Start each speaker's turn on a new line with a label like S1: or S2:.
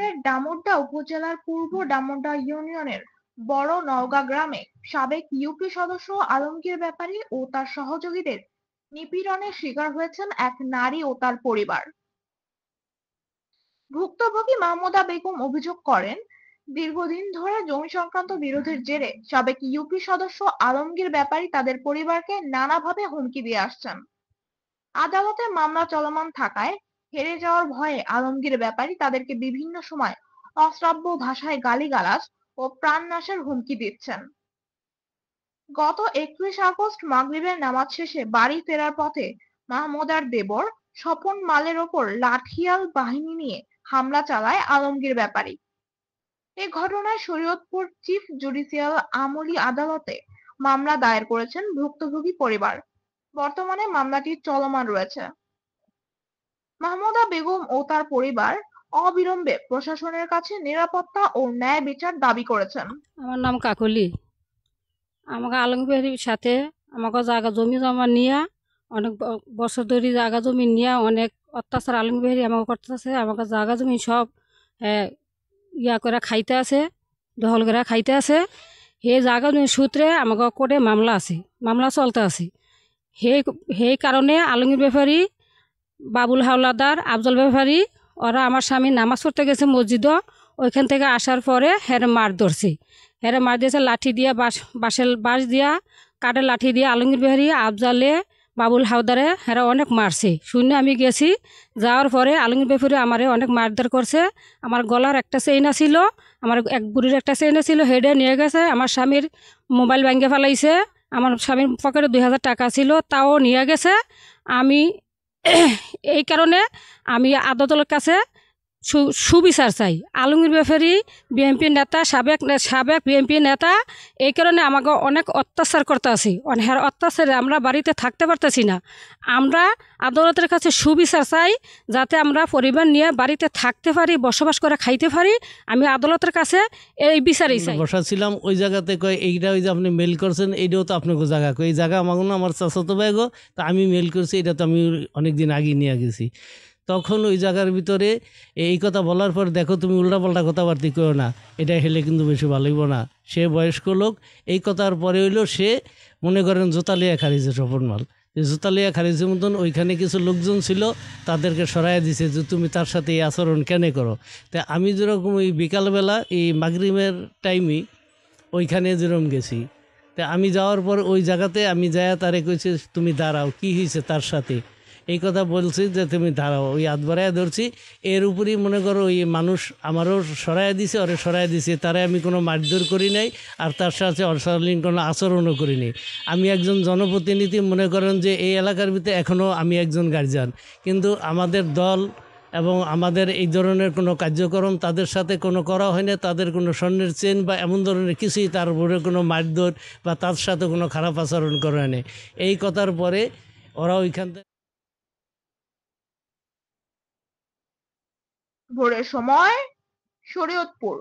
S1: মাগুরার ডামুড্যা উপজেলার পূর্ব ডামুড্যা ইউনিয়নের বড় নওগাঁ গ্রামে সাবেক ইউপি সদস্য আলমগীর ব্যাপারী ও তার সহযোগীদের নিপীড়নের শিকার হয়েছেন এক নারী ও তার পরিবার। ভুক্তভোগী মাহমুদা বেগম অভিযোগ করেন, দীর্ঘদিন ধরে জমি সংক্রান্ত বিরোধের জেরে সাবেক ইউপি সদস্য আলমগীর ব্যাপারী তাদের পরিবারকে নানাভাবে হুমকি দিয়ে আসছেন। আদালতে মামলা চলমান থাকায় হেরে যাওয়ার ভয়ে আলমগীর ব্যাপারী তাদেরকে বিভিন্ন সময় অশ্রাব্য ভাষায় গালিগালাজ ও প্রাণনাশের হুমকি দিচ্ছেন। গত 31 আগস্ট মাগরিবের নামাজ শেষে বাড়ি ফেরার পথে মাহমুদার দেবর স্বপন মালের ওপর লাঠিয়াল বাহিনী নিয়ে হামলা চালায় আলমগীর ব্যাপারী। এ ঘটনায় শরীয়তপুর চিফ জুডিশিয়াল আমলি আদালতে মামলা দায়ের করেছেন ভুক্তভোগী পরিবার। বর্তমানে মামলাটি চলমান রয়েছে। মাহমুদা বেগম ও তার পরিবার অবিলম্বে প্রশাসনের কাছে নিরাপত্তা ও ন্যায় বিচার দাবি করেছেন।
S2: আমার নাম কাকলি। আমাকে আলমগীরের সাথে আমাকে জায়গা জমি জমা নিয়ে অনেক বছর ধরে জায়গা জমি নিয়ে অনেক অত্যাচার আলমগীর আমাকে করতেছে। আমাকে জায়গা জমি সব ইয়া করে খাইতে আছে, দখল করে খাইতে আছে। সেই জায়গা জমি সূত্রে আমাকে করে মামলা আছে, মামলা চলতে আছে। সেই কারণে আলমগীর ব্যাপারী, বাবুল হাওলাদার, আফজল ব্যাপারী ওরা আমার স্বামী নামাজ পড়তে গেছে মসজিদও, ওইখান থেকে আসার পরে হেরে মার ধরছে। হেরে মার দিয়েছে লাঠি দিয়ে, বাঁশ দিয়া, কাঠের লাঠি দিয়ে আলমগীর ব্যাপারী, আফজালে, বাবুল হাওদারে হেরা অনেক মারছে। শুনে আমি গেছি, যাওয়ার পরে আলমগীর ব্যাপারী আমারে অনেক মারধর করছে। আমার গলার একটা চেইন ছিল, আমার এক বুড়ির একটা চেইন ছিল, হেডে নিয়ে গেছে। আমার স্বামীর মোবাইল ভেঙে ফেলাইছে। আমার স্বামীর পকেটে 2000 টাকা ছিল, তাও নিয়ে গেছে। আমি এই কারণে আমি আদালতের কাছে সুবিচার চাই। আলমগীর ব্যাপারী বিএনপি নেতা, সাবেক বিএনপি নেতা, এই কারণে আমাকে অনেক অত্যাচার করতে আছি। অনেক অত্যাচারে আমরা বাড়িতে থাকতে পারতেছি না। আমরা আদালতের কাছে সুবিচার চাই, যাতে আমরা পরিবার নিয়ে বাড়িতে থাকতে পারি, বসবাস করে খাইতে পারি। আমি আদালতের কাছে এই বিচারই চাই।
S3: বসাছিলাম ওই জায়গাতে কয় এইটা, ওই যে আপনি মেল করছেন এইটাও তো আপনাকে জায়গা, এই জায়গা আমাকে না, আমার চাচাতো ভাইগো, তা আমি মেল করছি, এটা তো আমি অনেকদিন আগে নিয়ে গেছি। তখন ওই জায়গার ভিতরে এই কথা বলার পর, দেখো তুমি উল্টাপাল্টা কথাবার্তা কেউ না, এটা হেলে কিন্তু বেশি ভালো হইব না। সে বয়স্ক লোক, এই কথার পরে হইলো সে মনে করেন জোতালিয়া খারিছে স্বপন মাল। জোতালিয়া খারিজের মতন ওইখানে কিছু লোকজন ছিল, তাদেরকে সরাইয়া দিছে যে তুমি তার সাথে এই আচরণ কেন করো। তা আমি যেরকম ওই বিকালবেলা এই মাগরিবের টাইমে ওইখানে যেরকম গেছি, তা আমি যাওয়ার পর ওই জায়গাতে আমি যাইয়া তারে কইছি তুমি দাঁড়াও, কি হয়েছে তার সাথে, এই কথা বলছি যে তুমি দাঁড়াও। ওই হাত বাড়াইয়া ধরছি, এর উপরই মনে করো ওই মানুষ আমারও সরাইয়া দিছে, ওরে সরাইয়া দিছে। তারে আমি কোনো মারধর করি নাই, আর তার সাথে অশালীন কোনো আচরণও করি নাই। আমি একজন জনপ্রতিনিধি, মনে করেন যে এই এলাকার ভিতরে এখনও আমি একজন গার্জিয়ান, কিন্তু আমাদের দল এবং আমাদের এই ধরনের কোনো কার্যক্রম তাদের সাথে কোনো করা হয় না। তাদের কোনো স্বর্ণের চেন বা এমন ধরনের কিছুই, তার উপরে কোনো মারধর বা তার সাথে কোনো খারাপ আচরণ করা নেই। এই কথার পরে ওরা ওইখান থেকে
S1: ভোরের সময়, শরীয়তপুর।